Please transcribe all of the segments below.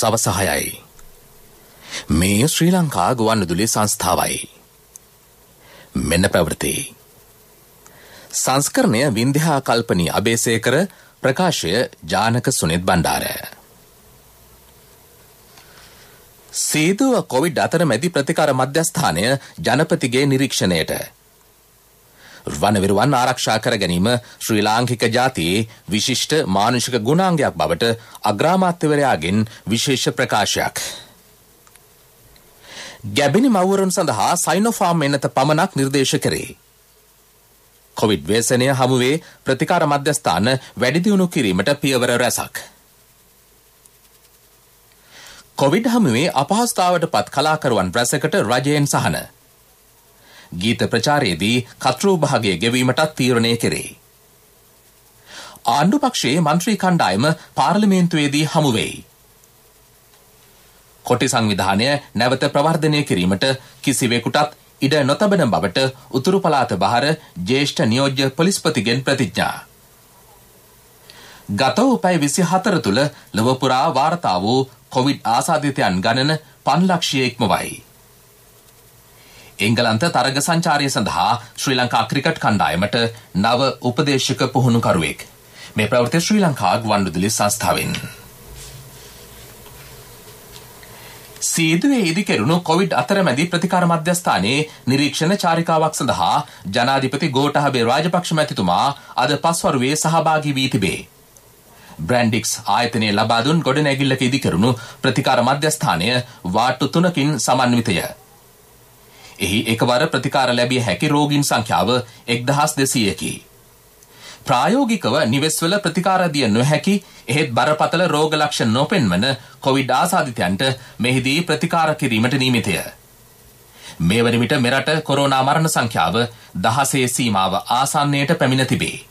සවස 6යි. මේ ශ්‍රී ලංකා ගුවන්විදුලි සංස්ථාවයි. මෙන්න ප්‍රවෘත්ති. සංස්කරණය වින්දහා කල්පනී අබේසේකර, ප්‍රකාශය ජානක සුනිත් බණ්ඩාර. සීදුව කොවිඩ් අතරමැදි ප්‍රතිකාර මධ්‍යස්ථානය ජනපතිගේ නිරීක්ෂණයට. වනවිරුවන් ආරක්ෂා කර ගැනීම ශ්‍රී ලාංකික ජාතියේ විශිෂ්ට මානුෂික ගුණාංගයක් බවට අග්‍රාමාත්‍යවරයාගෙන් විශේෂ ප්‍රකාශයක්. ගැබිනි මව්වරුන් සඳහා සයිනෝෆාම් එන්නත පමණක් නිර්දේශ කරේ. කොවිඩ් ව්‍යසනය හමුවේ ප්‍රතිකාර මධ්‍යස්ථාන වැඩි දියුණු කිරීමට පියවර රැසක්. කොවිඩ් හමුවේ අපහසුතාවට පත් කලාකරුවන් රැසකට රජයෙන් සහන. ගීත ප්‍රචාරයේදී කතෘ භාගය ගෙවීමටත් තීරණය කෙරේ. ආණ්ඩු පක්ෂයේ මන්ත්‍රී කණ්ඩායම පාර්ලිමේන්තුවේදී හමු වෙයි. කොටි සංවිධානය නැවත ප්‍රවර්ධනය කිරීමට කිසිවෙකුටත් ඉඩ නොතබන බවට උතුරු පළාත බහර ජ්‍යෙෂ්ඨ නියෝජ්‍ය පොලිස්පතිගෙන් ප්‍රතිඥා. ගත වූ පැය 24 තුළ ලොව පුරා වාර්තා වූ කොවිඩ් ආසාදිතයන් ගණන 5 ලක්ෂය ඉක්මවයි. එංගලන්ත තරග සංචාරය සඳහා ශ්‍රී ලංකා ක්‍රිකට් කණ්ඩායමට නව උපදේශක පුහුණුකරුවෙක්. මේ ප්‍රවෘත්ති ශ්‍රී ලංකා ගුවන්විදුලි සංස්ථාවෙන්. සීදුවේ ඉදිකෙරුණු කොවිඩ් අතරමැදි ප්‍රතිකාර මධ්‍යස්ථානයේ නිරීක්ෂණ චාරිකාවක් සඳහා ජනාධිපති ගෝඨාභය රාජපක්ෂ මැතිතුමා අද පස්වරුවේ සහභාගී වී තිබේ. බ්‍රැන්ඩික්ස් ආයතනයේ ලබා දුන් ගොඩනැගිල්ලක ඉදිකෙරුණු ප්‍රතිකාර මධ්‍යස්ථානය වාට්ටු 3කින් සමන්විතය. එහි එකවර ප්‍රතිකාර ලැබිය හැකි රෝගීන් සංඛ්‍යාව 1200කි. ප්‍රායෝගිකව නිවෙස්වල ප්‍රතිකාර දිය නොහැකි එහෙත් බරපතල රෝග ලක්ෂණ නොපෙන්වන කොවිඩ් ආසාදිතයන්ට මෙහිදී ප්‍රතිකාර කිරීමට නියමිතය. මේ වන විට මෙරට කොරෝනා මරණ සංඛ්‍යාව 16 සීමාව ආසන්නයට පැමිණ තිබේ.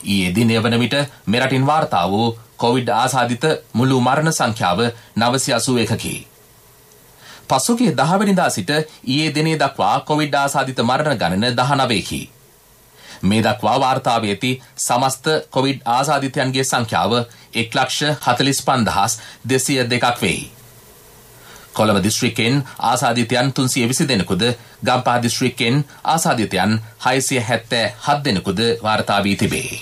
ඊයේ දිනය වන විට මෙරටින් වාර්තා වූ කොවිඩ් ආසාදිත මුළු මරණ සංඛ්‍යාව 981කි. පසුගිය 10 වෙනිදා සිට ඊයේ දිනේ දක්වා කොවිඩ් ආසාදිත මරණ ගණන 19කි. මේ දක්වා වාර්තා වී ඇති සමස්ත කොවිඩ් ආසාදිතයන්ගේ සංඛ්‍යාව 1,45,202ක් වෙයි. කොළඹ දිස්ත්‍රික්කෙන් ආසාදිතයන් 320 දෙනෙකුද, ගම්පහ දිස්ත්‍රික්කෙන් ආසාදිතයන් 677 දෙනෙකුද වාර්තා වී තිබේ.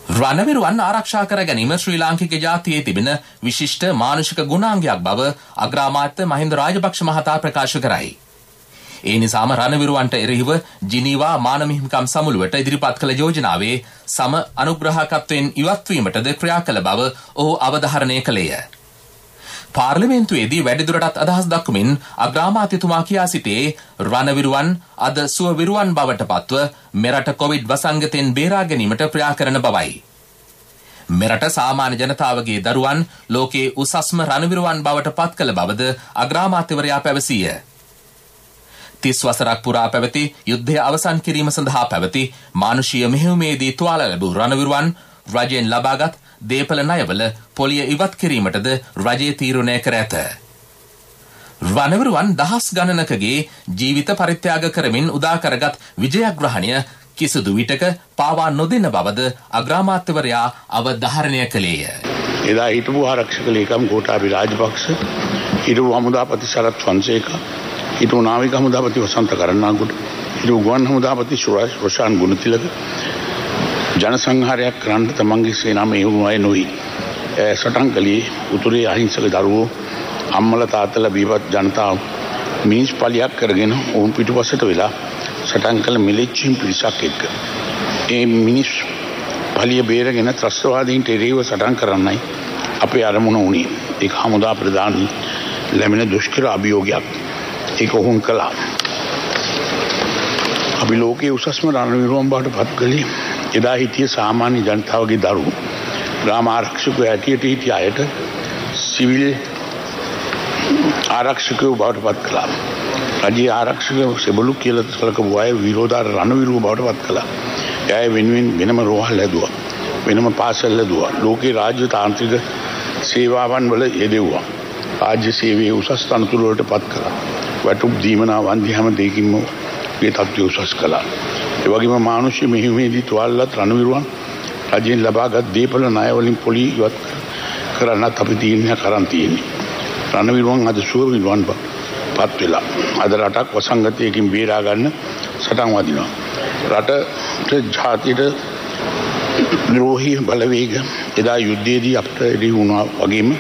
රණවිරුවන් ආරක්ෂා කර ගැනීම ශ්‍රී ලාංකික ජාතියේ තිබෙන විශිෂ්ට මානුෂික ගුණාංගයක් බව අග්‍රාමාත්‍ය මහින්ද රාජපක්ෂ මහතා ප්‍රකාශ කරයි. ඒ නිසාම රණවිරුවන්ට එරෙහිව ජිනීවා මානව හිමිකම් සමුළුවට ඉදිරිපත් කළ යෝජනාවේ සම අනුග්‍රහකත්වයෙන් ඉවත්වීමටද ක්‍රියා කළ බව ඔහු අවධාරණය කළේය. පාර්ලිමේන්තුවේදී වැඩිදුරටත් අදහස් දක්වමින් අග්‍රාමාත්‍යතුමා කියා සිටියේ රණවිරුවන් අද සුවවිරුවන් බවට පත්ව මෙරට කොවිඩ් වසංගතයෙන් බේරා ගැනීමට ක්‍රියා කරන බවයි. මෙරට සාමාන්‍ය ජනතාවගේ දරුවන් ලෝකයේ උසස්ම රණවිරුවන් බවට පත් කළ බවද අග්‍රාමාත්‍යවරයා පැවසීය. 30 වසරක් පුරා පැවති යුද්ධය අවසන් කිරීම සඳහා පැවති මානුෂීය මෙහෙයුමේදී තුවාල ලැබූ රණවිරුවන් රජයෙන් ලබාගත් දේපල ණයවල පොලිය ඉවත් කිරීමටද රජය තීරණය කර ඇත. රණවිරුවන් දහස් ගණනකගේ ජීවිත පරිත්‍යාග කරමින් උදා කරගත් විජයග්‍රහණය කිසිදු විටක පාවා නොදෙන බවද අග්‍රාමාත්‍යවරයා අවධාරණය කළේය. එදා හිටපු ආරක්ෂක ලේකම් ගෝඨාභය රාජපක්ෂ, හිටපු හමුදාපති සරත් ෆොන්සේකා, හිටපු නාවික හමුදාපති වසන්ත කරන්නාගොඩ, හිටපු ගුවන් හමුදාපති රොෂාන් ගුණතිලක ජනසංහාරයක් කරන්න තමන්ගේ සේනාව මෙහෙයුණු අය නොයි. සටන් කළේ උතුරේ අහිංසක දරුවෝ, අම්මලා තාත්තලා බීවත් ජනතාව මිනිස් පලියක් කරගෙන ඔවුන් පිටුපසට වෙලා සටන් කළ මිලිච්චින් පිරිසක් එක්ක. ඒ මිනිස් පලිය බේරගෙන ත්‍රස්තවාදීන්ට එරෙහිව සටන් කරන්නයි අපේ අරමුණ වුණේ. ඒක හමුදා ප්‍රධානී ලැබෙන දුෂ්කර අභියෝගයක්. ඒක ඔවුන් කළා. අපි ලෝකයේ උසස්ම රණවිරුවන් බවට පත් කළේ එදා හිටිය සාමාන්‍ය ජනතාවගේ දරුවෝ. ග්‍රාම ආරක්ෂකයෝ හැටියට හිටිය අයට සිවිල් ආරක්ෂකයෝ බවට පත් කළා. රජයේ ආරක්ෂකයෝ සෙබළු කියලා සලකපු අය විරෝධාර රණවිරුවෝ බවට පත් කළා. එයා වෙනුවෙන් වෙනම රෝහල් හැදුවා. වෙනම පාසල් හැදුවා. ලෝකේ රාජ්‍ය තාන්ත්‍රික සේවාවන් වල යෙදෙව්වා. රාජ්‍ය සේවයේ උසස් තනතුරු වලට පත් කළා. වටුප් දීමනා වන්දි හැම දෙයකින්ම මේ තත්ත්වය උසස් කළා. ඒ වගේම මානුෂ්‍ය මෙහෙයුමේදී තුවාලලත් රණවිරුවන් රජයෙන් ලබාගත් දීපල ණය වලින් පොලි ඉවත් කරන්නත් අපි තීරණය කරන් තියෙන්නේ. රණවිරුවන් අද සුව විරුවන් පත් වෙලා අද රටක් වසංගතයකින් බේරා ගන්න සටන් වදිනවා. රටට ජාතියට ද්‍රෝහී බලවේග එදා යුද්ධයේදී අපට එළි වුණා වගේම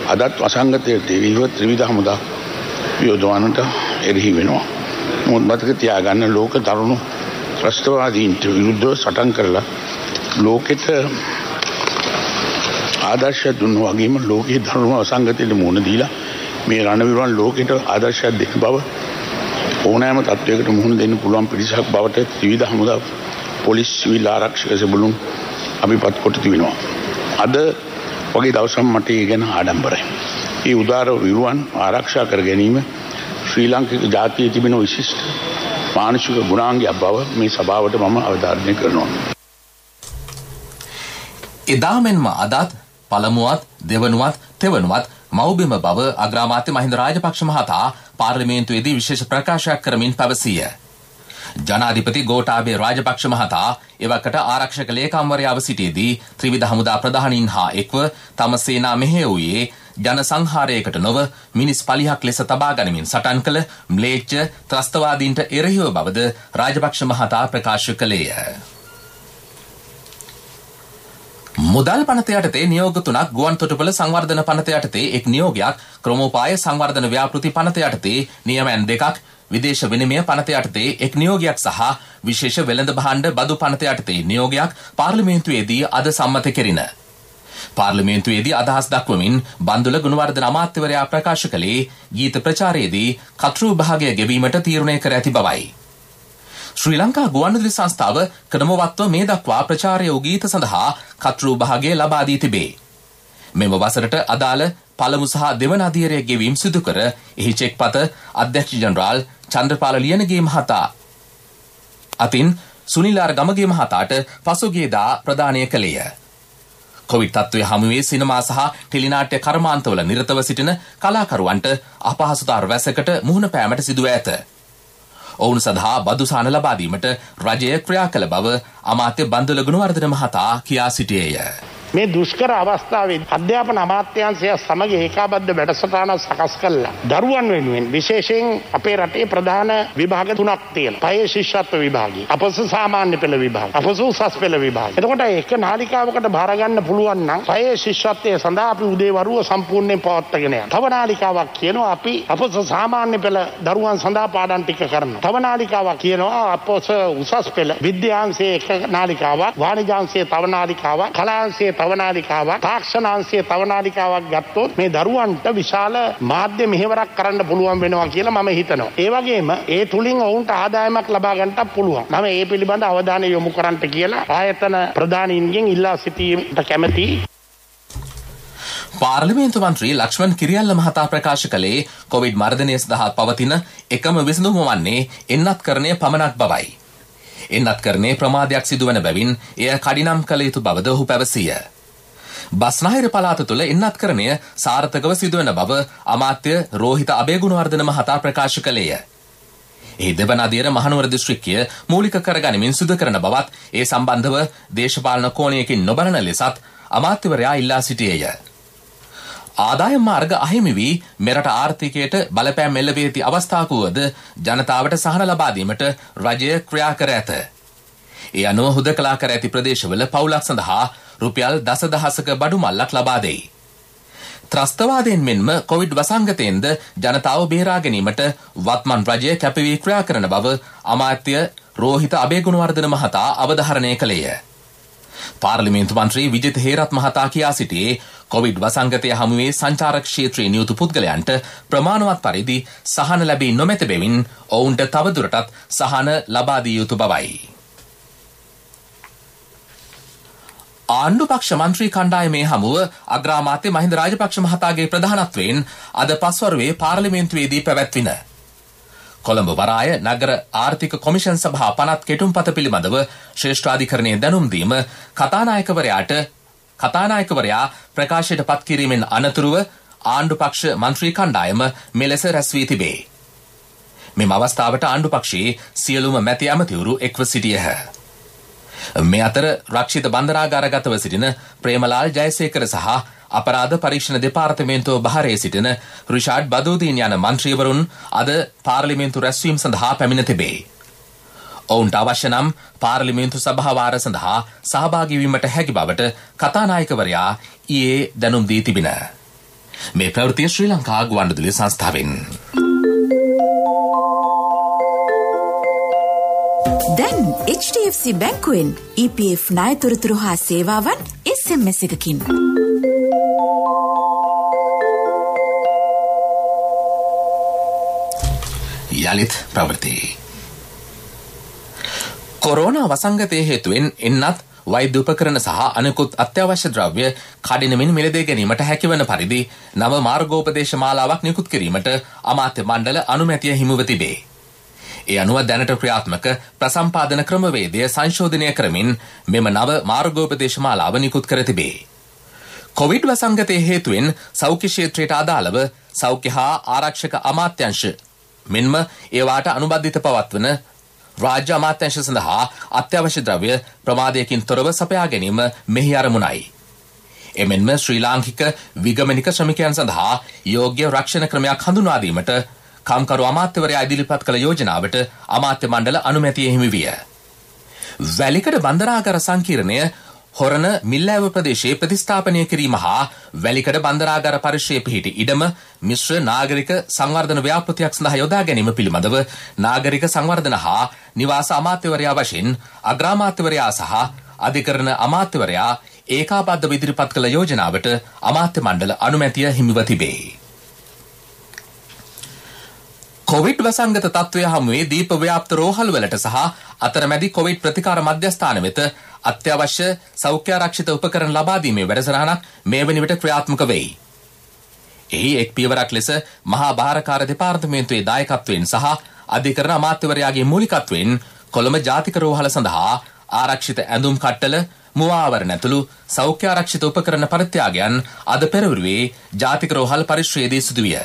අදත් වසංගතයට එරෙහිව ත්‍රිවිධ හමුදා යොදවන්නට එරෙහි වෙනවා. මොකද මතක තියාගන්න ලෝක තරුණ ත්‍රස්තවාදීන්ට විරුද්ධව සටන් කරලා ලෝකෙට ආදර්ශ දුන්න වගේම ලෝකයේ ධර්ම වසංගතයට මුහුණ දීලා මේ රණවිරුවන් ලෝකෙට ආදර්ශයක් දෙන්න බව ඕනෑම තත්වයකට මුහුණ දෙන්න පුළුවන් පිරිසක් බවට ත්‍රිවිධ හමුදා පොලිස් සිවිල් ආරක්ෂක සෙබළුන් අපිපත් කොට තිබෙනවා. අද වගේ දවසක් මට ඒ ගැන ආඩම්බරයි. මේ උදාර විරුවන් ආරක්ෂා කර ගැනීම ශ්‍රී ලාංකික ජාතියේ තිබෙන විශිෂ්ට මානසික ගුණාංගයක් බව මේ සභාවට මම අවධාරණය කරනවා. එදා මෙන්ම අදත් පළමුවත් දෙවනුවත් තෙවනුවත් මව්බිම බව අග්‍රාමාත්‍ය මහින්ද රාජපක්ෂ මහතා පාර්ලිමේන්තුවේදී විශේෂ ප්‍රකාශයක් කරමින් පැවසීය. ජනාධිපති ගෝඨාභය රාජපක්ෂ මහතා එවකට ආරක්ෂක ලේකම්වරයාව සිටියේදී ත්‍රිවිධ හමුදා ප්‍රධානීන් හා එක්ව තම සේනා මෙහෙයුවේ ජන සංහාරයකට නොව මිනිස් පලිහක් ලෙස තබා ගනිමින් සටන් කළ ම්ලේච්ඡ ත්‍රස්තවාදීන්ට එරෙහිව බවද රාජපක්ෂ මහතා ප්‍රකාශ කළේය. මුදල් පනත යටතේ නියෝග 3ක් ගුවන් තොටුපළ සංවර්ධන පනත යටතේ එක් නියෝගයක් ක්‍රමෝපාය සංවර්ධන ව්‍යාපෘති පනත යටතේ නියමයන් 2ක් විදේශ විනිමය පනත යටතේ එක් නියෝගයක් සහ විශේෂ වෙළඳ භාණ්ඩ බදු පනත යටතේ නියෝගයක් පාර්ලිමේන්තුවේදී අද සම්මත කෙරින. පාර්ලිමේන්තුවේදී අදහස් දක්වමින් බන්දුල ගුණවර්ධන අමාත්‍යවරයා ප්‍රකාශ කළේ ගීත ප්‍රචාරයේදී කතෘ භාගය ගෙවීමට තීරණය කර ඇති බවයි. ශ්‍රී ලංකා ගුවන්විදුලි සංස්ථාව ක්‍රමවත්ව මේ දක්වා ප්‍රචාරය වූ ගීත සඳහා කතෘ භාගය ලබා දී තිබේ. මෙම වසරට අදාළ පළමු සහ දෙවන අධීරය ගෙවීම් සිදු කර එහි චෙක්පත අධ්‍යක්ෂ ජනරාල් චන්ද්‍රපාල ලියනගේ මහතා අතින් සුනිලාර ගමගේ මහතාට පසුගියදා ප්‍රදානය කළේය. කොවිඩ් තත්ත්වය හමුවේ සිනමා සහ ටෙලිනාට්‍ය කර්මාන්තවල නිරතව සිටින කලාකරුවන්ට අපහසුතා රැසකට මුහුණ පෑමට සිදුව ඇත. ඔවුන් සඳහා බදුසාන ලබා දීමට රජය ක්‍රියා කළ බව අමාත්‍ය බන්දුල ගුණවර්ධන මහතා කියා සිටියේය. මේ දුෂ්කර අවස්ථාවේ අධ්‍යාපන අමාත්‍යාංශය සමග ඒකාබද්ධ වැඩසටහනක් සකස් කළා. දරුවන් වෙනුවෙන් විශේෂයෙන් අපේ රටේ ප්‍රධාන විභාග 3ක් තියෙනවා. පයේ ශිෂ්‍යත්ව විභාගය, අපසු සාමාන්‍ය පෙළ විභාගය, අපසු උසස් පෙළ විභාගය. එතකොට එක නාලිකාවකට බාර ගන්න පුළුවන් නම් පයේ ශිෂ්‍යත්වයේ සඳහා අපි උදේවරුව සම්පූර්ණයෙන් පවත්වාගෙන යනවා. තව නාලිකාවක් කියනවා අපි අපසු සාමාන්‍ය පෙළ දරුවන් සඳහා පාඩම් ටික කරනවා. තව නාලිකාවක් කියනවා අපසු උසස් පෙළ විද්‍යාංශයේ එක නාලිකාවක්, වාණිජාංශයේ තව නාලිකාවක්, කලාංශයේ තව නාලිකාවක්, තාක්ෂණාංශයේ තව නාලිකාවක් ගත්තොත් මේ දරුවන්ට විශාල මාධ්‍ය මෙහෙවරක් කරන්න පුළුවන් වෙනවා කියලා මම හිතනවා. ඒ වගේම ඒ තුලින් ඔවුන්ට ආදායමක් ලබා ගන්නත් පුළුවන්. මම ඒ පිළිබඳ අවධානය යොමු කරන්නට කියලා ආයතන ප්‍රධානීන්ගෙන් ඉල්ලා සිටීමට කැමැතියි. පාර්ලිමේන්තු මන්ත්‍රී ලක්ෂ්මන් කිරියල්ල මහතා ප්‍රකාශ කළේ කොවිඩ් මර්ධනය සඳහා පවතින එකම විසඳුම වන්නේ එන්නත්කරණය පමණක් බවයි. එන්නත්කරණයේ ප්‍රමාදයක් සිදුවන බැවින් එය කඩිනම් කළ යුතු බවද ඔහු පැවසීය. බස්නාහිර පළාත තුළ එන්නත්කරණය සාර්ථකව සිදුවන බව අමාත්‍ය රෝහිත අබේගුණවර්ධන මහතා ප්‍රකාශ කළේය. එහි දෙවන අදියර මහනුවර දිස්ත්‍රික්කය මූලික කරගනිමින් සිදු කරන බවත් ඒ සම්බන්ධව දේශපාලන කෝණයකින් නොබලන ලෙසත් අමාත්‍යවරයා ඉල්ලා සිටියේය. ආදායම් මාර්ග අහිමි වී මෙරට ආර්ථිකයට බලපෑම් එල්ල වී ඇති අවස්ථාවකද ජනතාවට සහන ලබා දීමට රජය ක්‍රියා කර ඇත. ඒ අනුව හුදකලා කර ඇති ප්‍රදේශවල පවුලක් සඳහා රුපියල් දසදහසක බඩු මල්ලක් ලබා දෙයි. ත්‍රස්තවාදයෙන් මෙන්ම කොවිඩ් වසංගතයෙන්ද ජනතාව බේරා ගැනීමට වත්මන් රජය කැපවී ක්‍රියා කරන බව අමාත්‍ය රෝහිත අබේගුණවර්ධන මහතා අවධාරණය කළේය. පාර්ලිමේන්තු මන්ත්‍රී විජිත හේරත් මහතා කියා සිටියේ කොවිඩ් වසංගතය හමුවේ සංචාරක ක්ෂේත්‍රයේ නියුතු පුද්ගලයන්ට ප්‍රමාණවත් පරිදි සහන ලැබී නොමැති බැවින් ඔවුන්ට තවදුරටත් සහන ලබා දිය යුතු බවයි. ආණ්ඩු පක්ෂ මන්ත්‍රී කණ්ඩායමේ හමුව අග්‍රාමාත්‍ය මහින්ද රාජපක්ෂ මහතාගේ ප්‍රධානත්වයෙන් අද පස්වරුවේ පාර්ලිමේන්තුවේදී පැවැත්වින. කොළඹ වරාය නගර ආර්ථික කොමිෂන් සභා පනත් කෙටුම්පත පිළිබඳව ශ්‍රේෂ්ඨාධිකරණයේ දැනුම් දීම කතානායකවරයා ප්‍රකාශයට පත් කිරීමෙන් අනතුරුව ආණ්ඩු පක්ෂ මන්ත්‍රී කණ්ඩායම මෙලෙස රැස් වී තිබේ. මෙම අවස්ථාවට ආණ්ඩු පක්ෂයේ සියලුම මැති ඇමතිවරු එක්ව සිටියහ. මේ අතර රක්ෂිත බන්ධනාගාරගතව සිටින ප්‍රේමලාල් ජයසේකර සහ අපරාධ පරීක්ෂණ දෙපාර්තමේන්තුව බහරේ සිටින රිෂාඩ් බදූදීන් යන මන්ත්‍රීවරුන් අද පාර්ලිමේන්තු රැස්වීම සඳහා පැමිණ තිබේ. ඔවුන්ට අවශ්‍ය නම් පාර්ලිමේන්තු සභාවාර සඳහා සහභාගී වීමට හැකි බවට කතානායකවරයා ඊයේ දැනුම් දී තිබින. මේ ප්‍රවෘත්තිය ශ්‍රී ලංකා ගුවන්විදුලි සංස්ථාවෙන්. දැන් HDFC බැංකුවෙන් EPF ණය තොරතුරු හා සේවාවන් SMS එකකින්. යලිත් ප්‍රවෘත්ති. කොරෝනා වසංගතයේ හේතුවෙන් එන්නත් වෛද්‍ය උපකරණ සහ අනෙකුත් අත්‍යවශ්‍ය ද්‍රව්‍ය කඩිනමින් මිලදී ගැනීමට හැකිවන පරිදි නව මාර්ගෝපදේශ මාලාවක් නිකුත් කිරීමට අමාත්‍ය මණ්ඩල අනුමැතිය හිමිව තිබේ. ඒ අනුව දැනට ක්‍රියාත්මක ප්‍රසම්පාදන ක්‍රමවේදය සංශෝධනය කරමින් මෙම නව මාර්ගෝපදේශ මාලාව නිකුත් කර තිබේ. කොවිඩ් වසංගතයේ හේතුවෙන් සෞඛ්‍ය ක්ෂේත්‍රයට අදාළව සෞඛ්‍ය හා ආරක්ෂක අමාත්‍යංශ මෙන්ම ඒවාට අනුබද්ධිත පවත්වන රාජ්‍ය අමාත්‍යංශ සඳහා අත්‍යවශ්‍ය ද්‍රව්‍ය ප්‍රමාදයකින් තොරව සපයා ගැනීම මෙහි අරමුණයි. එමෙන්ම ශ්‍රී ලාංකික විගමනික ශ්‍රමිකයන් සඳහා යෝග්‍ය රක්ෂණ ක්‍රමයක් හඳුන්වා දීමට කම්කරු අමාත්‍යවරයා ඉදිරිපත් කළ යෝජනාවට අමාත්‍ය මණ්ඩල අනුමැතිය හිමි විය. වැලිකඩ බන්දරාගාර සංකීර්ණය හොරණ මිල්ලෑව ප්‍රදේශයේ ප්‍රතිස්ථාපනය කිරීම හා වැලිකඩ බන්දරාගාර පරිශ්‍රයේ පිහිටි ඉඩම මිශ්‍ර නාගරික සංවර්ධන ව්‍යාපෘතියක් සඳහා යොදා ගැනීම පිළිබඳව නාගරික සංවර්ධන හා නිවාස අමාත්‍යවරයා වශයෙන් අග්‍රාමාත්‍යවරයා සහ අධිකරණ අමාත්‍යවරයා ඒකාබද්ධව ඉදිරිපත් කළ යෝජනාවට අමාත්‍ය මණ්ඩල අනුමැතිය හිමිව තිබේ. කොවිඩ් වසංගත තත්ත්වය හමුවේ දීප ව්‍යාප්ත රෝහල්වලට සහ අතරමැදි කොවිඩ් ප්‍රතිකාර මධ්‍යස්ථාන වෙත අත්‍යවශ්‍ය සෞඛ්‍ය ආරක්ෂිත උපකරණ ලබා දීමේ වැඩසටහනක් මේ වන විට ක්‍රියාත්මක වෙයි. එහි එක් පියවරක් ලෙස මහා භාරකාර දෙපාර්තමේන්තුවේ දායකත්වයෙන් සහ අධිකරණ අමාත්‍යවරයාගේ මූලිකත්වයෙන් කොළඹ ජාතික රෝහල සඳහා ආරක්ෂිත ඇඳුම් කට්ටල මුවාවරණ ඇතුළු සෞඛ්‍ය ආරක්ෂිත උපකරණ පරිත්‍යාගයන් අද පෙරවරුවේ ජාතික රෝහල් පරිශ්‍රයේදී සිදුවිය.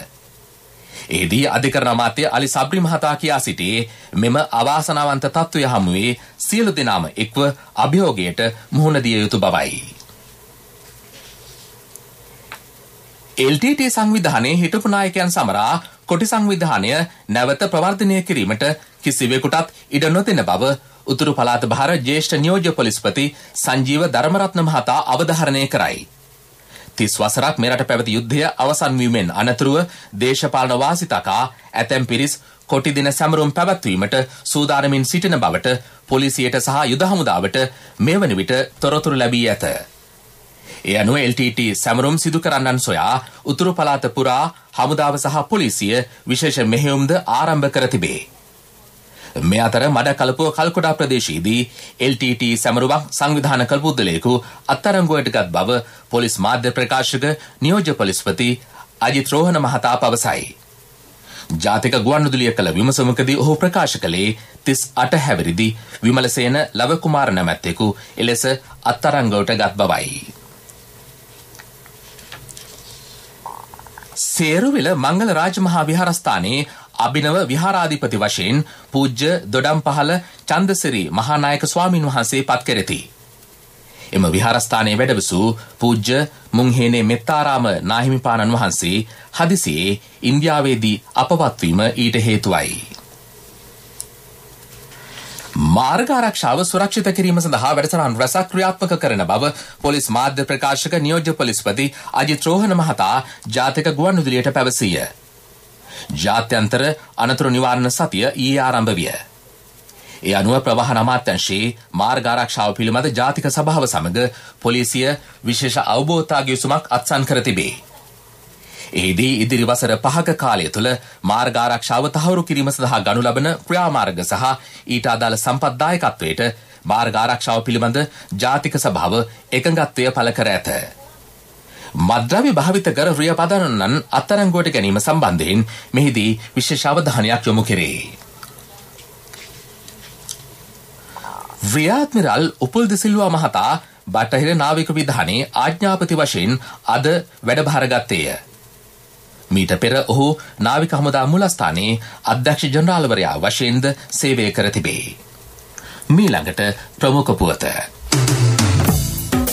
එහිදී අධිකරණ අමාත්‍ය අලි සබ්රි මහතා කියා සිටියේ මෙම අවාසනාවන්ත තත්ත්වය හමුවේ සියලු දෙනාම එක්ව අභියෝගයට මුහුණ දිය යුතු බවයි. LTT සංවිධානයේ හිටපු නායකයන් සමරා කොටි සංවිධානය නැවත ප්‍රවර්ධනය කිරීමට කිසිවෙකුටත් ඉඩ නොදෙන බව උතුරු පළාත බහර ජ්‍යෙෂ්ඨ නියෝජ්‍ය පොලිස්පති සංජීව ධර්මරත්න මහතා අවධාරණය කරයි. 30 වසරක් මෙරට පැවති යුද්ධය අවසන් වීමෙන් අනතුරුව දේශපාලන වාසි තකා ඇතැම් පිරිස් කොටි දින සැමරුම් පැවැත්වීමට සූදානමින් සිටින බවට පොලිසියට සහ යුද හමුදාවට මේ වන විට තොරතුරු ලැබී ඇත. ඒ අනුව LTT සැමරුම් සිදු කරන්නන් සොයා උතුරු පළාත පුරා හමුදාව සහ පොලිසිය විශේෂ මෙහෙයුම්ද ආරම්භ කර තිබේ. මේ අතර මඩකලපුව කල්කොඩා ප්‍රදේශයේදී LTT සැමරුමක් සංවිධාන කළ පුද්ගලයෙකු අත්අඩංගුවට ගත් බව පොලිස් මාධ්‍ය ප්‍රකාශක නියෝජ්‍ය පොලිස්පති අජිත් රෝහණ මහතා පවසයි. ජාතික ගුවන්විදුලිය කළ විමසුමකදී ඔහු ප්‍රකාශ කළේ 38 හැවිරිදි විමලසේන ලවකුමාර නැමැත්තෙකු එලෙස අත්අඩංගුවට ගත් බවයි. සේරුවිල මංගල රාජමහා විහාරස්ථානයේ අභිනව විහාරාධිපති වශයෙන් පූජ්‍ය දොඩම්පහළ චන්දසිරි මහානායක ස්වාමින් වහන්සේ පත් කෙරෙති. එම විහාරස්ථානයේ වැඩවසූ පූජ්‍ය මුංහේනේ මෙත්තාරාම නාහිමිපාණන් වහන්සේ හදිසියේ ඉන්දියාවේදී අපවත් වීම ඊට හේතුවයි. මාර්ග ආරක්ෂාව සුරක්ෂිත කිරීම සඳහා වැඩසටහන් රැසක් ක්‍රියාත්මක කරන බව පොලිස් මාධ්‍ය ප්‍රකාශක නියෝජ්‍ය පොලිස්පති අජිත් රෝහණ මහතා ජාතික ගුවන්විදුලියට පැවසීය. ජාත්‍යන්තර අනතුරු නිවාරණ සතිය ඊයේ ආරම්භ විය. ඒ අනුව ප්‍රවාහන අමාත්‍යංශයේ මාර්ග ආරක්ෂාව පිළිබඳ ජාතික සභාව සමග පොලිසිය විශේෂ අවබෝධතාවය සුමක් අත්සන් කර තිබේ. එහිදී ඉදිරි වසර 5ක කාලය තුළ මාර්ග ආරක්ෂාව තහවුරු කිරීම සඳහා ගනු ලබන ක්‍රියාමාර්ග සහ ඊට අදාළ සම්පත් දායකත්වයට මාර්ග ආරක්ෂාව පිළිබඳ ජාතික සභාව එකඟත්වය පළ කර ඇත. මද්ද්‍රව්‍ය භාවිත කර රිය පදනන්නන් අත්අඩංගුවට ගැනීම සම්බන්ධයෙන් මෙහිදී විශේෂ අවධානයක් යොමු කෙරේ. රිය ඇඩ්මිරල් උපුල් දිසිල්වා මහතා බටහිර නාවික විධානයේ ආඥාපති වශයෙන් අද වැඩභාර ගත්තේය. මීට පෙර ඔහු නාවික හමුදා මුලස්ථානයේ අධ්‍යක්ෂ ජනරාල්වරයා වශයෙන්ද සේවය කර තිබේ. මීළඟට ප්‍රමුඛ පුවත.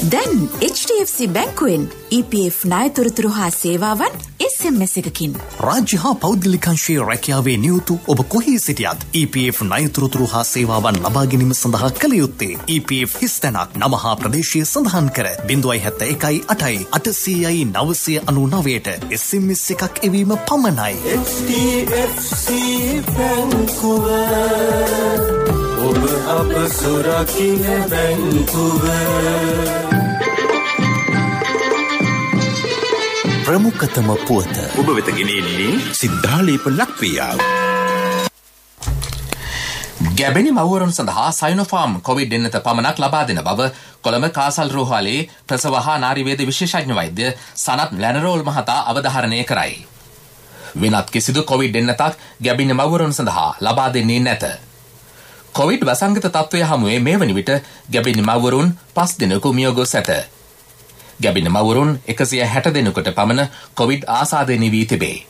දැන් HDFC බැංකුවෙන් EPF ණයතොරතුරු හා සේවාවන් SMS එකකින්. රාජ්‍ය හා පෞද්ගලිකංශයේ රැකියාවේ නියුතු ඔබ කොහේ සිටියත් EPF ණයතොරතුරු හා සේවාවන් ලබා ගැනීම සඳහා කළ යුත්තේ EPF හිස්තැනක් නම හා ප්‍රදේශය සඳහන් කර 071 SMS එකක් එවීම පමණයි. HDFC බැංකුව ඔබ අප සුරකින්න බැංකුව. ප්‍රමුඛතම පුවත ඔබ වෙත ගෙනෙන්නේ සිද්ධාලේප ලක්වියාව. ගැබෙනි මව්වරුන් සඳහා සයිනෝෆාම් කොවිඩ් එන්නත පමණක් ලබා දෙන බව කොළඹ කාසල් රෝහලේ ප්‍රසව හා නාරිවේද විශේෂඥ වෛද්‍ය සනත් ලැනරෝල් මහතා අවධාරණය කරයි. වෙනත් කිසිදු කොවිඩ් එන්නතක් ගැබෙනි මව්වරුන් සඳහා ලබා දෙන්නේ නැත. කොවිඩ් වසංගත තත්ත්වය හමුවේ මේ වන විට ගැබෙනි මව්වරුන් 5 දිනක මිය ගොස් ඇත. ගැබෙන මව්වරුන් 160 දෙනෙකුට පමණ කොවිඩ් ආසාදනය වී තිබේ.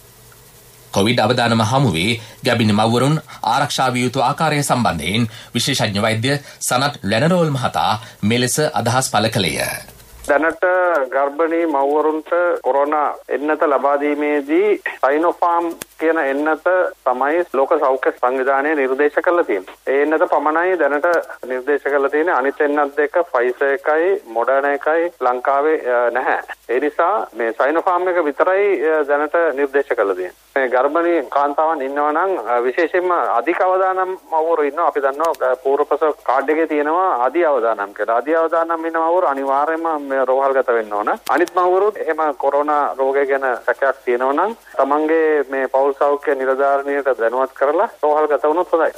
කොවිඩ් අවදානම හමුවේ ගැබෙන මව්වරුන් ආරක්ෂා විය යුතු ආකාරය සම්බන්ධයෙන් විශේෂඥ වෛද්‍ය සනත් ලැනරෝල් මහතා මෙලෙස අදහස් පළ කළේය. දැනට ගර්භණී මව්වරුන්ට කොරෝනා එන්නත ලබා දීමේදී සයිනෝෆාම් කියන එන්නත තමයි ලෝක සෞඛ්‍ය සංවිධානය නිර්දේශ කරලා තියෙන්නේ. ඒ එන්නත පමණයි දැනට නිර්දේශ කරලා තියෙන්නේ. අනිත් එන්නත් දෙක ෆයිසර් එකයි මොඩර්නා එකයි ලංකාවේ නැහැ. ඒ නිසා මේ සයිනෝෆාම් එක විතරයි දැනට නිර්දේශ කරලා තියෙන්නේ. මේ ගර්භණී කාන්තාවන් ඉන්නවා නම් විශේෂයෙන්ම අධික අවදානම් මව්වරු ඉන්නවා. අපි දන්නවා පූර්ව ප්‍රසව කාඩ් එකේ තියෙනවා අධි අවදානම් කියලා. අධි අවදානම් ඉන්න මව්වරු අනිවාර්යයෙන්ම රෝහල්ගත වෙන්න ඕන. අනිත් මව්වරුත් එහෙම කොරෝනා රෝගය ගැන සැකයක් තියෙනවා නම් තමන්ගේ මේ පෞල් සෞඛ්‍ය නිලධාරිනියට දැනුවත් කරලා රෝහල්ගත වුණොත් හොඳයි.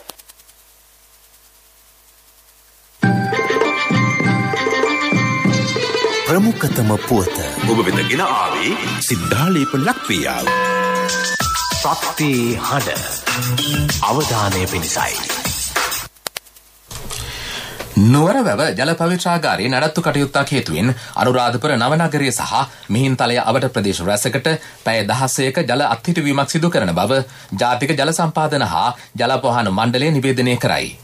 ප්‍රමුඛතම පුවත ඔබ වෙත ගෙන ආවේ සිද්ධාලේප ලක්වියාව. ශක්ති හඬ අවධානය පිණිසයි. නුවරවැව ජල පවිත්‍රාගාරයේ නඩත්තු කටයුත්තක් හේතුවෙන් අනුරාධපුර නවනගරය සහ මිහින්තලය අවට ප්‍රදේශ රැසකට පැය 16ක ජල අත්හිටුවීමක් සිදු කරන බව ජාතික ජල සම්පාදන හා ජල පොහන මණ්ඩලය නිවේදනය කරයි.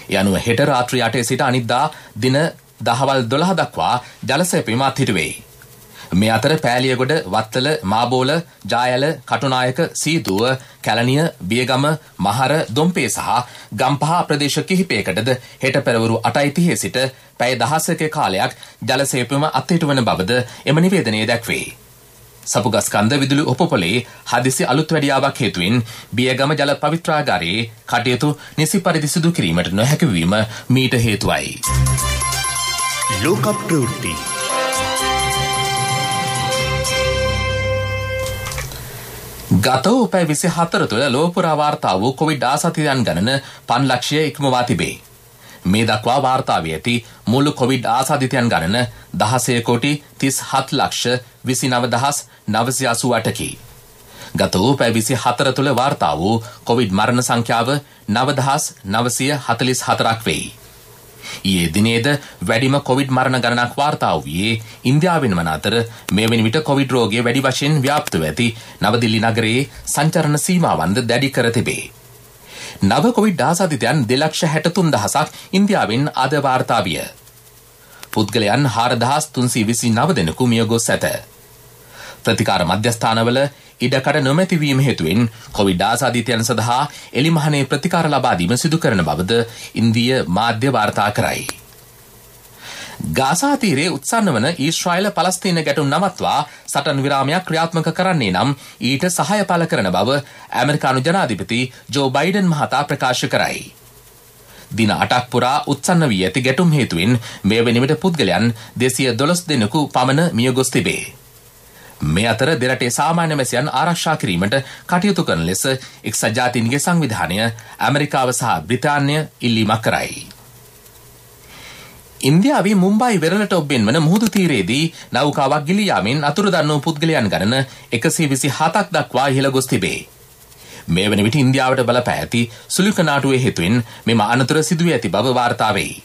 ඒ අනුව හෙට රාත්‍රී 8 සිට අනිද්දා දින දහවල් 12 දක්වා ජල සැපීම අත්හිටුවේ. මේ අතර පෑලියගොඩ, වත්තල, මාබෝල, ජායල, කටුනායක, සීදුව, කැලණිය, බියගම, මහර, දොම්පේ සහ ගම්පහ ප්‍රදේශ කිහිපයකටද හෙට පෙරවරු 8:30 සිට පැය 16ක කාලයක් ජල සේපීම අත්හිටුවන බවද එම නිවේදනයේ දැක්වේ. සපුගස්කන්ද විදුලි උපපොලේ හදිසි අලුත් වැඩියාවක් හේතුවෙන් බියගම ජල පවිත්‍රාගාරයේ කටයුතු නිසි පරිදි සිදු කිරීමට නොහැකි වීම මීට හේතුවයි. ලෝක ප්‍රවෘත්ති ගත වූ පැය 24 තුළ ලෝපුරා වාර්තා වූ කොවිඩ් ආසතියන් ගණන 5 ලක්ෂය ඉක්මවා තිබේ. මේ දක්වා වාර්තා වී ඇති මුළු කොවිඩ් ආසාදිතයන් ගණන 16,37,29,988කි. ගත වූ පැය 24 තුළ වාර්තා වූ කොවිඩ් මරණ සංඛ්‍යාව 9,944ක් වෙයි. ඊයේ දිනේද වැඩිම කොවිඩ් මරණ ගණනක් වාර්තා වූයේ ඉන්දියාවෙන් වන අතර මේ වෙන විට කොවිඩ් රෝගය වැඩි වශයෙන් ව්‍යාප්තව ඇති නවදිල්ලි නගරයේ සංචරණ සීමාවන්ද දැඩි කර තිබේ. නව කොවිඩ් ආසාදිතයන් 2,63,000ක් ඉන්දියාවෙන් අද වාර්තා විය. පුද්ගලයන් 4,329 දෙනෙකු මිය ගොස් ඇත. ප්‍රතිකාර මධ්‍යස්ථානවල ඉඩකඩ නොමැතිවීම හේතුවෙන් කොවිඩ් ආසාදිතයන් සඳහා එලිමහනේ ප්‍රතිකාර ලබා දීම සිදු කරන බවද ඉන්දීය මාධ්‍ය වාර්තා කරයි. ගාසා තීරයේ උත්සන්න වන ඊශ්‍රායල පලස්තීන ගැටුම් නවත්වා සටන් විරාමයක් ක්‍රියාත්මක කරන්නේ නම් ඊට සහාය පළ කරන බව ඇමරිකානු ජනාධිපති ජෝ බයිඩන් මහතා ප්‍රකාශ කරයි. දින 8ක් පුරා උත්සන්න වී ඇති ගැටුම් හේතුවෙන් මේ වෙන විට පුද්ගලයන් 212 දෙනෙකු පමණ මිය ගොස් තිබේ. මේ අතර දෙරටේ සාමාන්‍ය මැසියන් ආරක්ෂා කිරීමට කටයුතු කරන ලෙස එක්සත් ජාතීන්ගේ සංවිධානය ඇමරිකාව සහ බ්‍රිතාන්‍ය ඉල්ලීමක් කරයි. ඉන්දියාවේ මුම්බයි වෙරළට ඔබ්බෙන් වන මුහුදු තීරයේදී නෞකාවක් ගිලී යාමෙන් අතුරුදන් වූ පුද්ගලයන් ගණන 127ක් දක්වා ඉහළ ගොස් තිබේ. මේ වන විට ඉන්දියාවට බලපෑ ඇති සුළුක නාටුවේ හේතුවෙන් මෙම අනතුර සිදුවී ඇති බව වාර්තා වෙයි.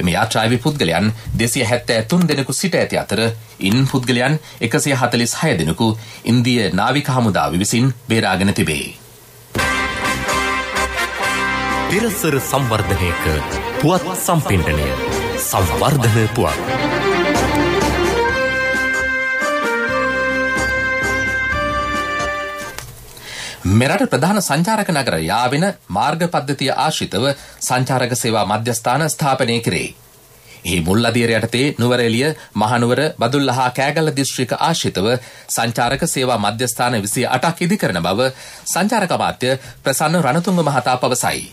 එම යාත්‍රාවේ පුද්ගලයන් 273 දෙනෙකු සිට ඇති අතර ඉන් පුද්ගලයන් 146 දෙනෙකු ඉන්දීය නාවික හමුදාව විසින් බේරාගෙන තිබේ. පෙරසර සංවර්ධනයක පුවත් සම්පින්ඩනය සංවර්ධන පුවත්. මෙරට ප්‍රධාන සංචාරක නගර යාවෙන මාර්ග පද්ධතිය ආශ්‍රිතව සංචාරක සේවා මධ්‍යස්ථාන ස්ථාපනය කරේ. එහි මුල් අදියර යටතේ නුවරඑළිය, මහනුවර, බදුල්ල හා කෑගල්ල දිස්ත්‍රික්ක ආශ්‍රිතව සංචාරක සේවා මධ්‍යස්ථාන 28ක් ඉදි කරන බව සංචාරක අමාත්‍ය ප්‍රසන්න රණතුංග මහතා පවසයි.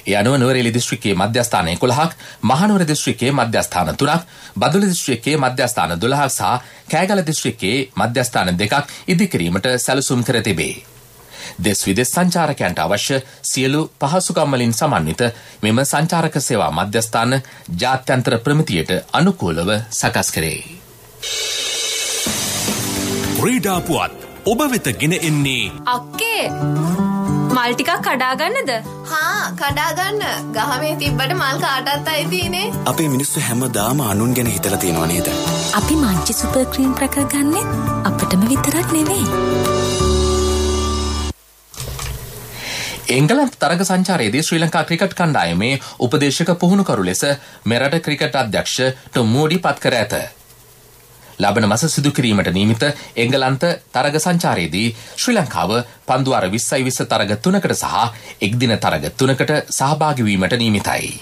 ඒ අනුව නුවරඑළිය දිස්ත්‍රික්කයේ මධ්‍යස්ථාන 11ක්, මහනුවර දිස්ත්‍රික්කයේ මධ්‍යස්ථාන 3ක්, බදුල්ල දිස්ත්‍රික්කයේ මධ්‍යස්ථාන 12ක් සහ කෑගල්ල දිස්ත්‍රික්කයේ මධ්‍යස්ථාන 2ක් ඉදි කිරීමට සැලසුම් කර තිබේ. දෙස් විදෙස් සංචාරකයන්ට අවශ්‍ය සියලු පහසුකම් වලින් සමන්විත මෙම සංචාරක සේවා මධ්‍යස්ථාන ජාත්‍යන්තර ප්‍රමිතියට අනුකූලව සකස් කරේ. ක්‍රීඩා පුවත් ඔබ වෙත ගෙන එන්නේ අක්කේ මල් ටිකක් කඩා ගන්නද? හා කඩා ගන්න. ගහමේ තිබ්බට මල් කාටවත් අයිතිනේ. අපේ මිනිස්සු හැමදාම අනුන් ගැන හිතලා තියෙනවා නේද? අපි මංචි සුපර් ක්‍රීම් ප්‍රකර් ගන්නෙ අපිටම විතරක් නෙවෙයි. එංගලන්ත තරග සංචාරයේදී ශ්‍රී ලංකා ක්‍රිකට් කණ්ඩායමේ උපදේශක පුහුණුකරු ලෙස මෙරට ක්‍රිකට් අධ්‍යක්ෂ ටොම් මූඩි පත් කර ඇත. ලබන මාස සිදු කිරීමට නියමිත එංගලන්ත තරග සංචාරයේදී ශ්‍රී ලංකාව පන්දු අර 20 තරග 3කට සහ එක්දින තරග 3කට සහභාගී වීමට නියමිතයි.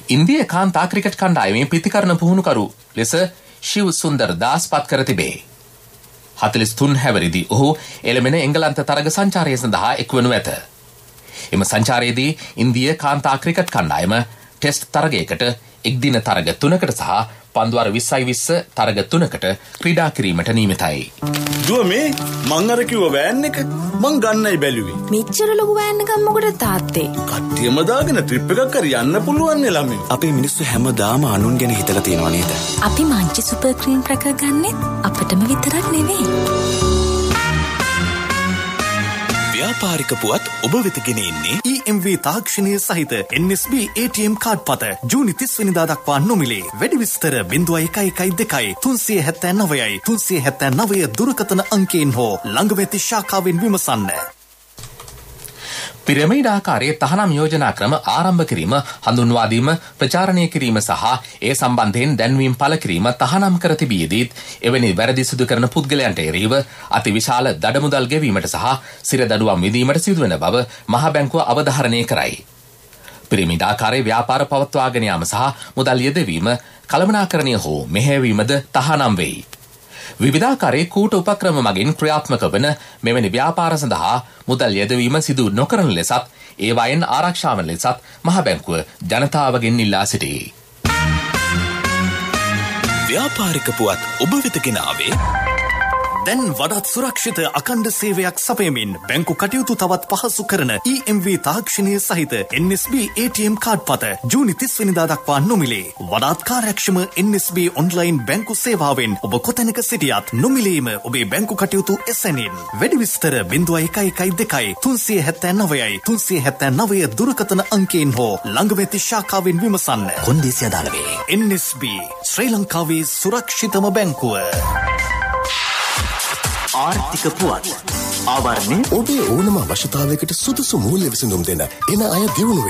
ඉන්දියා කාන්තා ක්‍රිකට් කණ්ඩායමේ පිතිකරණ පුහුණුකරු ලෙස ශිව් සුන්දර් දාස් පත් කර තිබේ. 43 හැවිරිදි ඔහු එළමෙන එංගලන්ත තරග සංචාරය සඳහා එක්වනු ඇත. එම සංචාරයේදී ඉන්දියා කාන්තා ක්‍රිකට් කණ්ඩායම ටෙස්ට් තරගයකට එක්දින තරග 3කට සහ පන්දු අර 20 තරග 3කට ක්‍රීඩා කිරීමට නියමිතයි. දුව මේ මං අර කිව්ව වෑන් එක මං ගන්නයි බැලුවේ. මෙච්චර ලොකු වෑන් එකක් මොකටද තාත්තේ? කට්ටියම දාගෙන ට්‍රිප් එකක් කර යන්න පුළුවන් නේ ළමයි. අපේ මිනිස්සු හැමදාම අනුන් ගැන හිතලා තියෙනවා නේද? අපි මංචි සුපර් ක්‍රීම් ප්‍රකර් ගන්නෙ අපිටම විතරක් නෙවෙයි. ව්‍යාපාරික පුවත් ඔබ වෙත ගෙන එන්නේ EMV තාක්ෂණය සහිත NSB ATM කාඩ් පත ජූනි 30 වෙනිදා දක්වා නොමිලේ. වැඩි විස්තර 0112 379යි 379 දුරකථන අංකයෙන් හෝ ළඟ වෙති ශාඛාවෙන් විමසන්න. පිරමීඩ ආකාරයේ තහනම් යෝජනා ක්‍රම ආරම්භ කිරීම, හඳුන්වා දීම, ප්‍රචාරණය කිරීම සහ ඒ සම්බන්ධයෙන් දැන්වීම් පළ කිරීම තහනම් කර තිබියදීත් එවැනි වැරදි සිදු කරන පුද්ගලයන්ට එරෙහිව අතිවිශාල දඩමුදල් ගෙවීමට සහ සිරදඬුවම් විදීමට සිදුවන බව මහා බැංකුව අවධාරණය කරයි. පිරමීඩ ආකාරයේ ව්‍යාපාර පවත්වාගෙන යාම සහ මුදල් යෙදවීම කළමනාකරණය හෝ මෙහෙයවීමද තහනම් වෙයි. විවිධාකාරයේ කූට උපක්‍රම මගින් ක්‍රියාත්මක වන මෙවැනි ව්‍යාපාර සඳහා මුදල් යෙදවීම සිදු නොකරන ලෙසත් ඒවායින් ආරක්ෂා වන ලෙසත් මහ බැංකුව ජනතාවගෙන් ඉල්ලා සිටී. ව්‍යාපාරික පුවත් ඔබ වෙත ගෙන ආවේ දැන් වඩාත් සුරක්ෂිත අඛණ්ඩ සේවයක් සපයමින් බැංකු කටයුතු තවත් පහසු කරන EMV තාක්ෂණය සහිත NSB ATM කාඩ් පත ජූනි 30 වෙනිදා දක්වා නොමිලේ. වඩාත් කාර්යක්ෂම NSB ඔන්ලයින් බැංකු සේවාවෙන් ඔබ කොතැනක සිටියත් නොමිලේම ඔබේ බැංකු කටයුතු එසැනින්. වැඩි විස්තර 0112 379යි 379 දුරකථන අංකයෙන් හෝ ළඟ වෙති ශාඛාවෙන් විමසන්න. කොන්දේසි අදාළ වේ. NSB ශ්‍රී ලංකාවේ සුරක්ෂිතම බැංකුව. ආර්ථික පුවත් ආවරණය ඔබේ ඕනම අවශ්‍යතාවයකට සුදුසු මූල්‍ය විසඳුම් දෙන එන අය දියුණු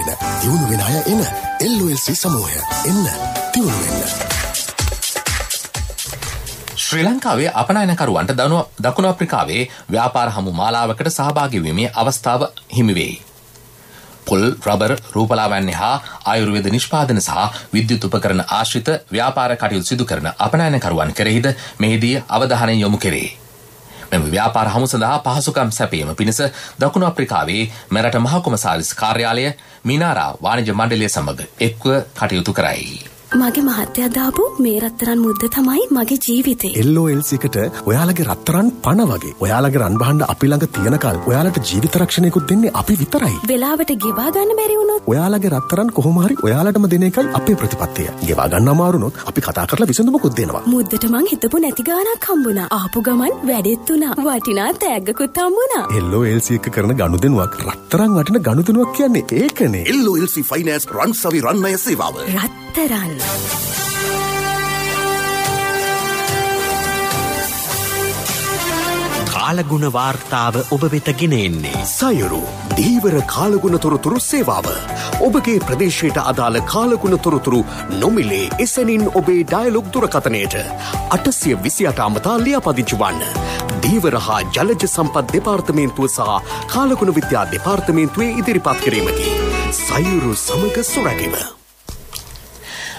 වෙන අය එන LOLC සමූහය එන්න දියුණු වෙන්න. ශ්‍රී ලංකාවේ අපනයනකරුවන්ට දකුණු අප්‍රිකාවේ ව්‍යාපාර හමු මාලාවකට සහභාගී වීමේ අවස්ථාව හිමි වෙයි. පොල්, රබර්, රූපලාවන්‍ය හා ආයුර්වේද නිෂ්පාදන සහ විද්‍යුත් උපකරණ ආශ්‍රිත ව්‍යාපාර කටයුතු සිදු කරන අපනයනකරුවන් කෙරෙහිද මෙහිදී අවධානය යොමු කෙරේ. මෙම ව්‍යාපාර හමු සඳහා පහසුකම් සැපයීම පිණිස දකුණු අප්‍රිකාවේ මෙරට මහ කොමසාරිස් කාර්යාලය මිනාරා වාණිජ මණ්ඩලය සමග එක්ව කටයුතු කරයි. මගේ මහත්තයා දාපු මේ රත්තරන් මුද්ද තමයි මගේ ජීවිතේ. LOLC එකට ඔයාලගේ රත්තරන් පණ වගේ. ඔයාලගේ රන් බහන්න අපි ළඟ තියනකල් ඔයාලට ජීවිත රක්ෂණයකුත් දෙන්නේ අපි විතරයි. වෙලාවට ගෙවා ගන්න බැරි වුණොත් ඔයාලගේ රත්තරන් කොහොම හරි ඔයාලටම දෙන එකයි අපේ ප්‍රතිපත්තිය. ගෙවා ගන්න අමාරු වුණොත් අපි කතා කරලා විසඳුමකුත් දෙනවා. මුද්දට මං හිතපු නැති ගාණක් හම්බුණා. ආපු ගමන් වැඩෙත් උනා. වටිනා තෑග්ගකුත් හම්බුණා. LOLC එක කරන ගනුදෙනුවක් රත්තරන් වටින ගනුදෙනුවක් කියන්නේ ඒකනේ. LOLC ෆයිනෑන්ස් රන්සවි රන්නය සේවාව. රත්තරන් කාලගුණ වාර්තාව ඔබ වෙත ගෙන එන්නේ. සයුරු දීවර කාලගුණ තොරතුරු සේවාව. ඔබගේ ප්‍රදේශයට අදාළ කාලගුණ තොරතුරු නොමිලේ එසැනින් ඔබේ ඩයලොග් දුරකථනයට 828 අමතා ලියාපදිංචි වන්න. දීවර හා ජලජ සම්පත් දෙපාර්තමේන්තුව සහ කාලගුණ විද්‍යා දෙපාර්තමේන්තුවේ ඉදිරිපත් කිරීමකි. සයුරු සමග සුරැකීම.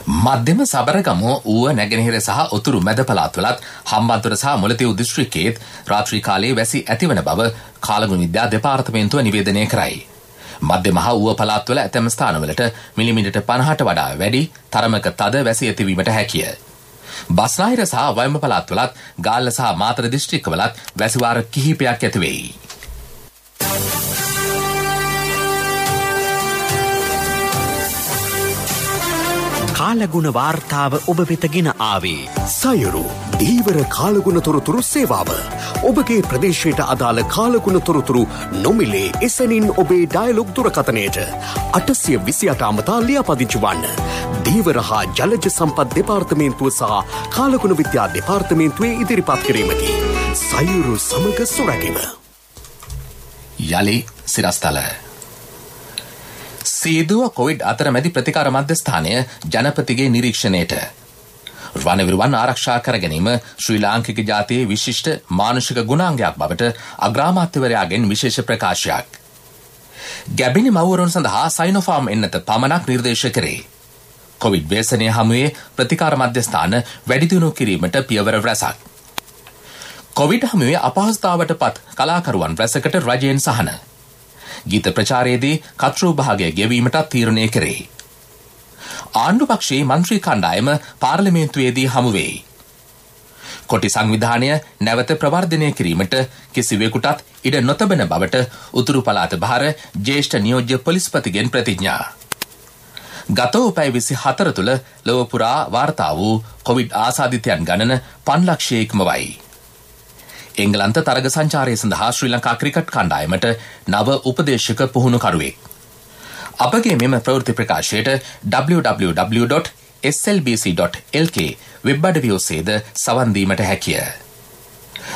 මධ්‍යම සබරගම ඌව නැගෙනහිර සහ උතුරු මැද පළාත්වලත් හම්බන්තොට සහ මුලතිව් දිස්ත්‍රික්කයේත් රාත්‍රී කාලයේ වැසි ඇතිවන බව කාලගුණ විද්‍යා දෙපාර්තමේන්තුව නිවේදනය කරයි. මධ්‍යම හා ඌව පළාත්වල ඇතැම් ස්ථානවලට මිලිමීටර් 50ට වඩා වැඩි තරමක තද වැසි ඇතිවීමට හැකිය. බස්නාහිර සහ වයඹ පළාත්වලත් ගාල්ල සහ මාතර දිස්ත්‍රික්කවලත් වැසිවාර කිහිපයක් ඇති වෙයි. කාලගුණ වාර්තාව ඔබ වෙතගෙන ආවේ. සයුරු දීවර කාලගුණ තොරතුරු සේවාව. ඔබගේ ප්‍රදේශයට අදාළ කාලගුණ තොරතුරු නොමිලේ එසැනින් ඔබේ ඩයලොග් දුරකථනයට 828 අමතා ලියාපදිංචි වන්න. දීවර හා ජලජ සම්පත් දෙපාර්තමේන්තුව සහ කාලගුණ විද්‍යා දෙපාර්තමේන්තුවේ ඉදිරිපත් කිරීමකි. සයුරු සමග සුරැකීම. යලි සිරස්තල සීදුව කොවිඩ් අතරමැදි ප්‍රතිකාර මධ්‍යස්ථානය ජනපතිගේ නිරීක්ෂණයට. රණවිරුවන් ආරක්ෂා කර ගැනීම ශ්‍රී ලාංකික ජාතියේ විශිෂ්ට මානුෂික ගුණාංගයක් බවට අග්‍රාමාත්‍යවරයාගෙන් විශේෂ ප්‍රකාශයක්. ගැබිනි මව්වරුන් සඳහා සයිනෝෆාම් එන්නත පමණක් නිර්දේශ කරේ. කොවිඩ් ව්‍යසනය හමුවේ ප්‍රතිකාර මධ්‍යස්ථාන වැඩි දියුණු කිරීමට පියවර රැසක්. කොවිඩ් හමුවේ අපහසුතාවට පත් කලාකරුවන් රැසකට රජයෙන් සහන. ගීත ප්‍රචාරයේදී කතෘ භාගය ගෙවීමට තීරණය කරේ. ආණ්ඩු පක්ෂයේ මන්ත්‍රී කණ්ඩායම පාර්ලිමේන්තුවේදී හමු වෙයි. කොටි සංවිධානය නැවත ප්‍රවර්ධනය කිරීමට කිසිවෙකුටත් ඉඩ නොතබන බවට උතුරු පළාත භාර ජ්‍යෙෂ්ඨ නියෝජ්‍ය පොලිස්පතිගෙන් ප්‍රතිඥා. ගත වූ පැය 24 තුළ ලොව පුරා වාර්තා වූ කොවිඩ් ආසාදිතයන් ගණන 5 ලක්ෂය ඉක්මවයි. එංගලන්ත තරග සංචාරය සඳහා ශ්‍රී ලංකා ක්‍රිකට් කණ්ඩායමට නව උපදේශක පුහුණුකරුවෙක්. අපගේ මෙම ප්‍රවෘත්ති ප්‍රකාශයට www.slbc.lk වෙබ් අඩවිය ඔස්සේද සවන් දීමට හැකිය.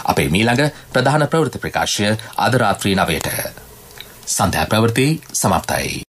අපේ මීළඟ ප්‍රධාන ප්‍රවෘත්ති ප්‍රකාශය අද රාත්‍රී 9ට. සන්ධ්‍යා ප්‍රවෘත්ති සමාප්තයි.